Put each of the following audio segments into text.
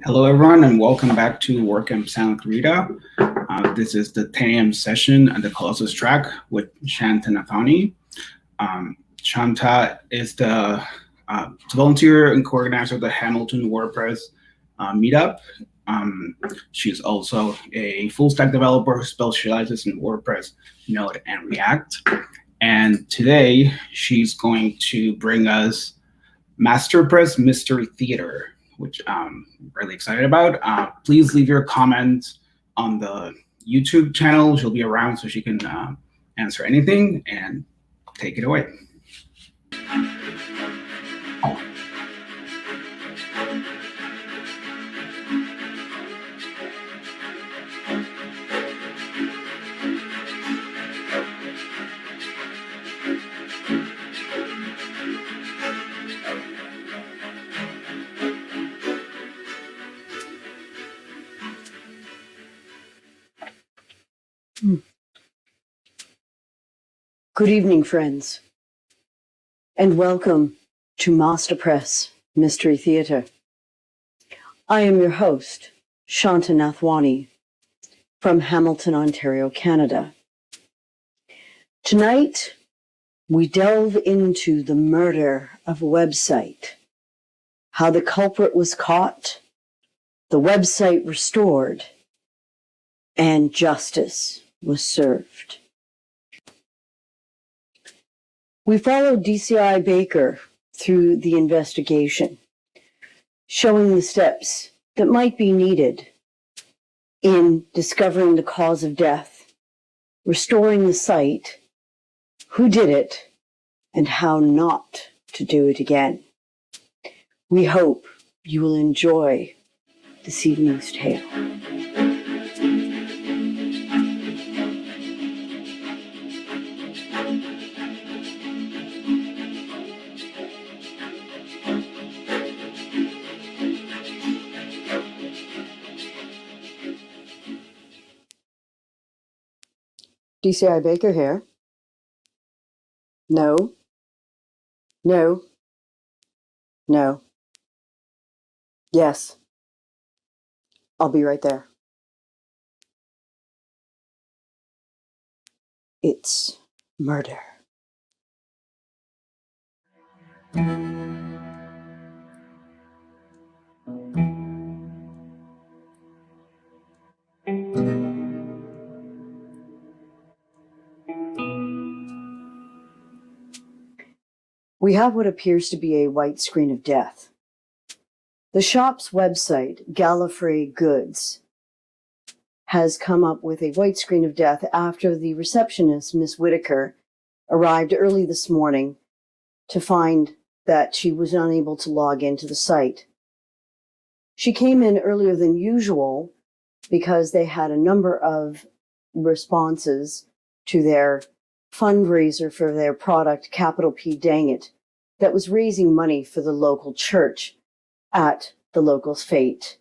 Hello, everyone, and welcome back to WordCamp Santa Clarita. This is the 10 a.m. session on the Colossus track with Shanta and Nathani. Shanta is the volunteer and co-organizer of the Hamilton WordPress meetup. She's also a full-stack developer who specializes in WordPress, Node, and React. And today, she's going to bring us MasterPress Mystery Theater, which I'm really excited about. Please leave your comments on the YouTube channel. She'll be around so she can answer anything, and take it away. Good evening, friends, and welcome to MasterPress Mystery Theater. I am your host, Shanta Nathwani, from Hamilton, Ontario, Canada. Tonight, we delve into the murder of a website, how the culprit was caught, the website restored, and justice was served. We followed DCI Baker through the investigation, showing the steps that might be needed in discovering the cause of death, restoring the site, who did it, and how not to do it again. We hope you will enjoy this evening's tale. DCI Baker here. No. No. No. Yes. I'll be right there. It's murder. We have what appears to be a white screen of death. The shop's website, Gallifrey Goods, has come up with a white screen of death after the receptionist, Miss Whitaker, arrived early this morning to find that she was unable to log into the site. She came in earlier than usual because they had a number of responses to their fundraiser for their product, Capital P Dang It, that was raising money for the local church at the local's fete.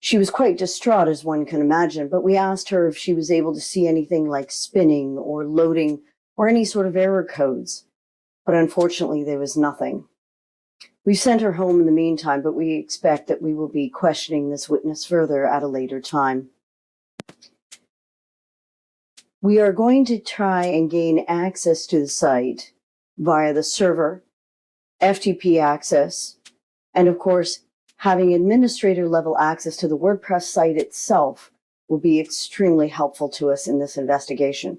She was quite distraught, as one can imagine, but we asked her if she was able to see anything like spinning or loading or any sort of error codes, but unfortunately there was nothing. We've sent her home in the meantime, but we expect that we will be questioning this witness further at a later time. We are going to try and gain access to the site via the server, FTP access, and of course, having administrator level access to the WordPress site itself will be extremely helpful to us in this investigation.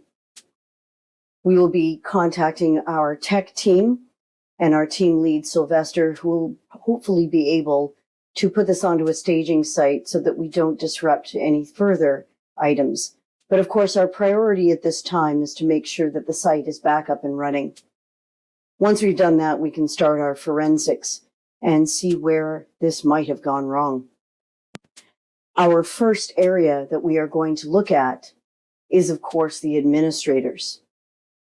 We will be contacting our tech team and our team lead, Sylvester, who will hopefully be able to put this onto a staging site so that we don't disrupt any further items. But of course, our priority at this time is to make sure that the site is back up and running. Once we've done that, we can start our forensics and see where this might have gone wrong. Our first area that we are going to look at is, of course, the administrators.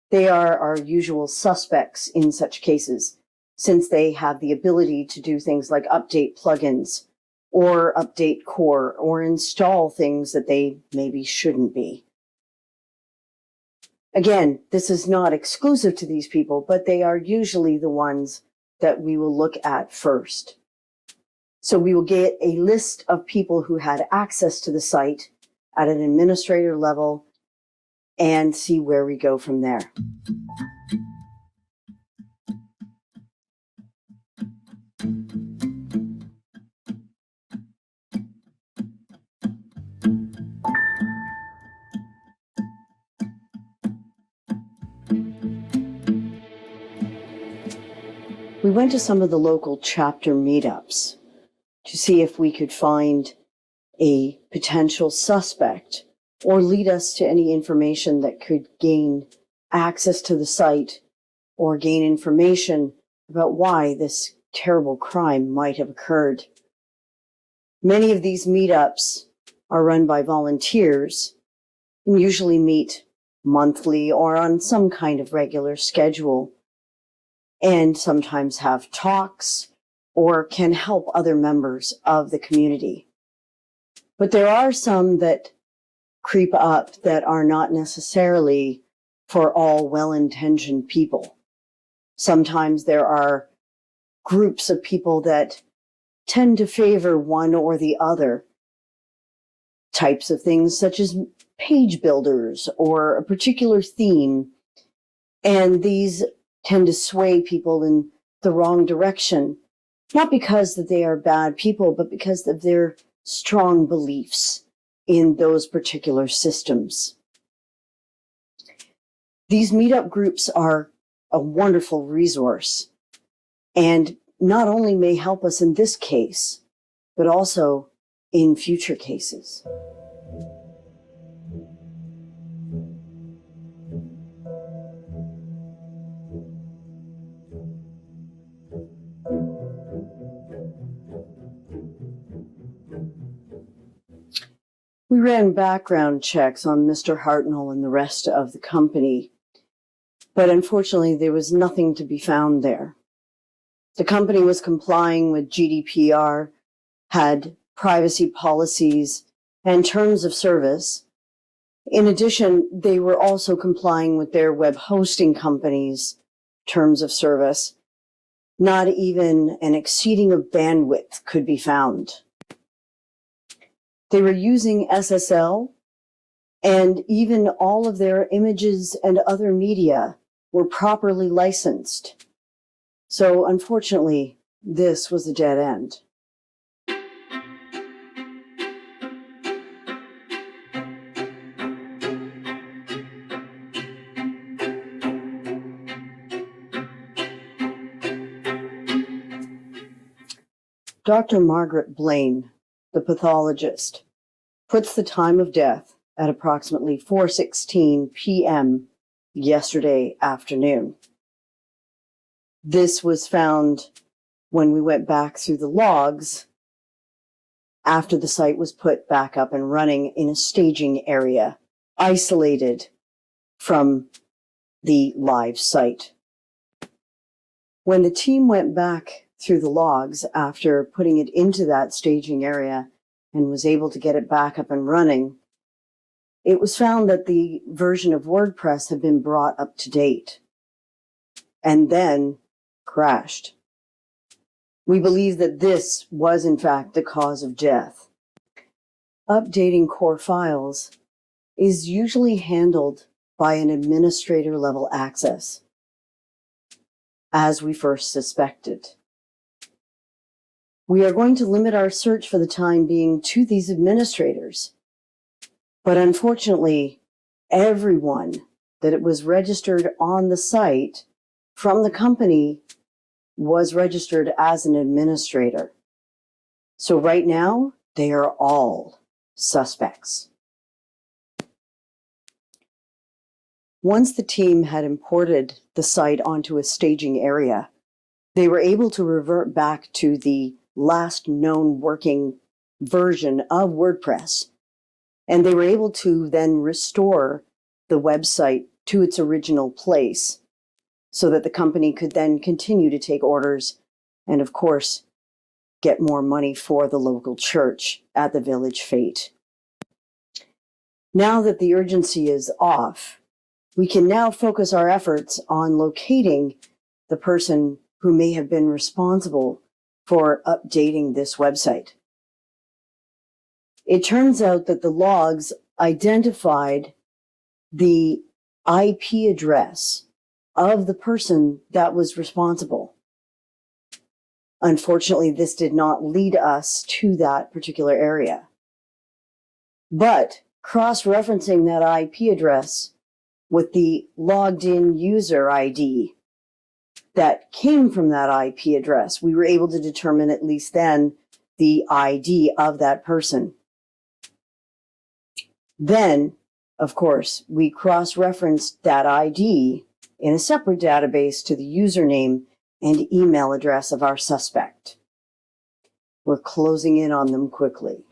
They are our usual suspects in such cases, since they have the ability to do things like update plugins, or update core, or install things that they maybe shouldn't be. Again, this is not exclusive to these people, but they are usually the ones that we will look at first. So we will get a list of people who had access to the site at an administrator level and see where we go from there. We went to some of the local chapter meetups to see if we could find a potential suspect or lead us to any information that could gain access to the site or gain information about why this terrible crime might have occurred. Many of these meetups are run by volunteers and usually meet monthly or on some kind of regular schedule, and sometimes have talks or can help other members of the community. But there are some that creep up that are not necessarily for all well-intentioned people. Sometimes there are groups of people that tend to favor one or the other types of things, such as page builders or a particular theme. And these tend to sway people in the wrong direction, not because that they are bad people, but because of their strong beliefs in those particular systems. These meetup groups are a wonderful resource and not only may help us in this case, but also in future cases. We ran background checks on Mr. Hartnell and the rest of the company, but unfortunately there was nothing to be found there. The company was complying with GDPR, had privacy policies and terms of service. In addition, they were also complying with their web hosting company's terms of service. Not even an exceeding of bandwidth could be found. They were using SSL, and even all of their images and other media were properly licensed. So unfortunately, this was a dead end. Dr. Margaret Blaine, the pathologist, puts the time of death at approximately 4:16 p.m. yesterday afternoon. This was found when we went back through the logs after the site was put back up and running in a staging area, isolated from the live site. When the team went back through the logs after putting it into that staging area and was able to get it back up and running, it was found that the version of WordPress had been brought up to date and then crashed. We believe that this was in fact the cause of death. Updating core files is usually handled by an administrator level access, as we first suspected. We are going to limit our search for the time being to these administrators. But unfortunately, everyone that it was registered on the site from the company was registered as an administrator. So right now, they are all suspects. Once the team had imported the site onto a staging area, they were able to revert back to the last known working version of WordPress, and they were able to then restore the website to its original place so that the company could then continue to take orders and, of course, get more money for the local church at the village fete. Now that the urgency is off, we can now focus our efforts on locating the person who may have been responsible for updating this website. It turns out that the logs identified the IP address of the person that was responsible. Unfortunately, this did not lead us to that particular area. But cross-referencing that IP address with the logged in user ID that came from that IP address, we were able to determine at least then the ID of that person. Then, of course, we cross-referenced that ID in a separate database to the username and email address of our suspect. We're closing in on them quickly.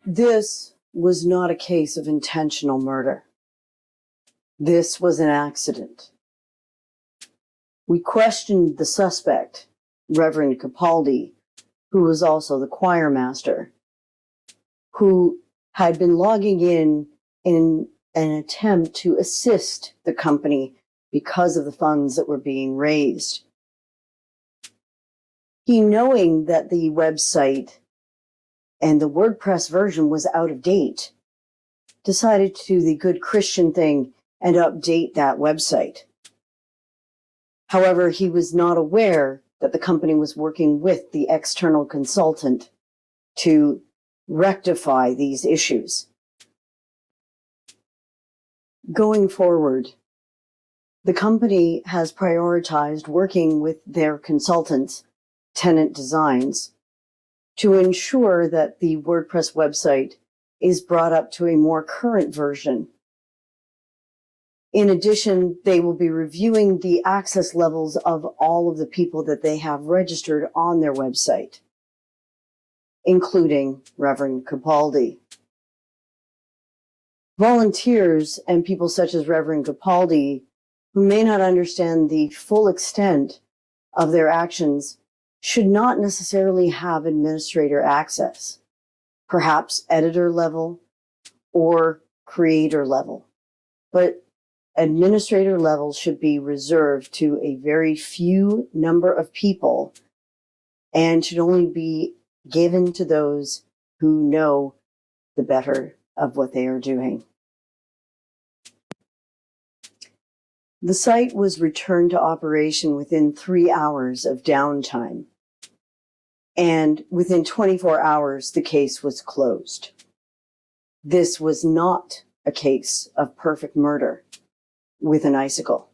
This was not a case of intentional murder. This was an accident. We questioned the suspect, Reverend Capaldi, who was also the choir master, who had been logging in an attempt to assist the company because of the funds that were being raised. He, knowing that the website and the WordPress version was out of date, decided to do the good Christian thing and update that website. However, he was not aware that the company was working with the external consultant to rectify these issues. Going forward, the company has prioritized working with their consultants, Tenant Designs, to ensure that the WordPress website is brought up to a more current version. In addition, they will be reviewing the access levels of all of the people that they have registered on their website, including Reverend Capaldi. Volunteers and people such as Reverend Capaldi, who may not understand the full extent of their actions, should not necessarily have administrator access, perhaps editor level or creator level. But administrator level should be reserved to a very few number of people and should only be given to those who know the better of what they are doing. The site was returned to operation within 3 hours of downtime, and within 24 hours, the case was closed. This was not a case of perfect murder with an icicle.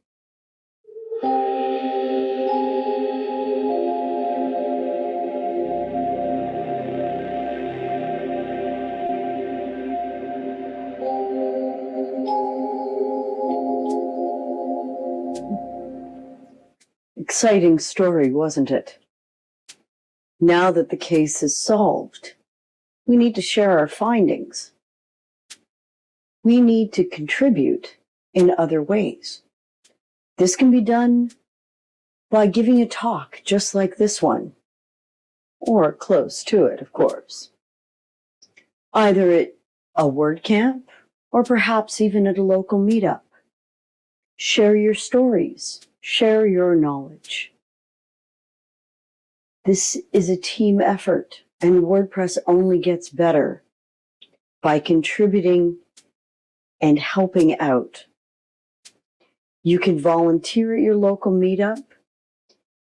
Exciting story, wasn't it? Now that the case is solved, we need to share our findings. We need to contribute in other ways. This can be done by giving a talk just like this one, or close to it, of course. Either at a WordCamp or perhaps even at a local meetup. Share your stories, share your knowledge. This is a team effort, and WordPress only gets better by contributing and helping out. You can volunteer at your local meetup.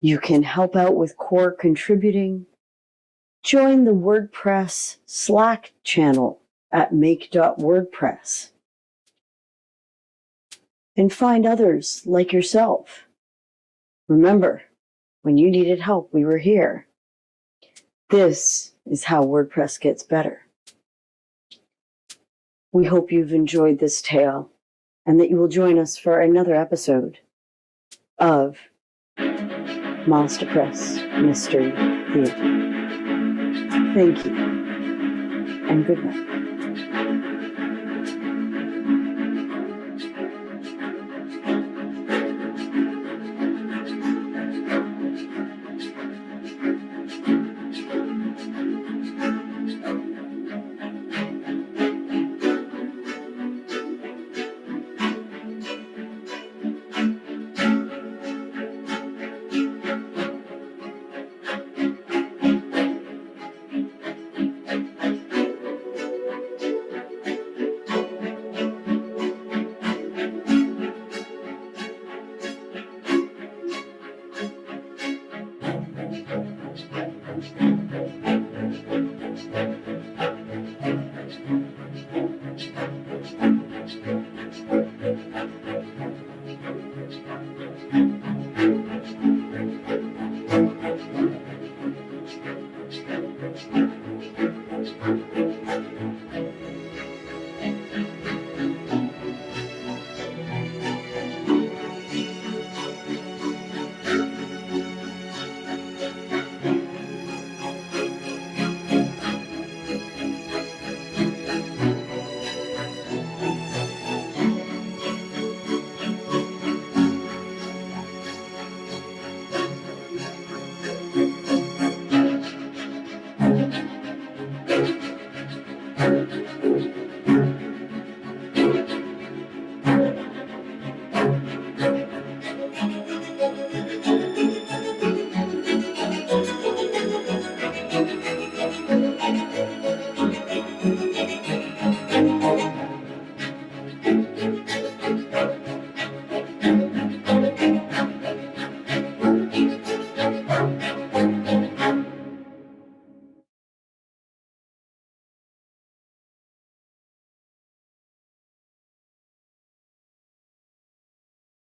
You can help out with core contributing. Join the WordPress Slack channel at make.wordpress. And find others like yourself. Remember, when you needed help, we were here. This is how WordPress gets better. We hope you've enjoyed this tale and that you will join us for another episode of MasterPress Mystery Theater. Thank you, and good night.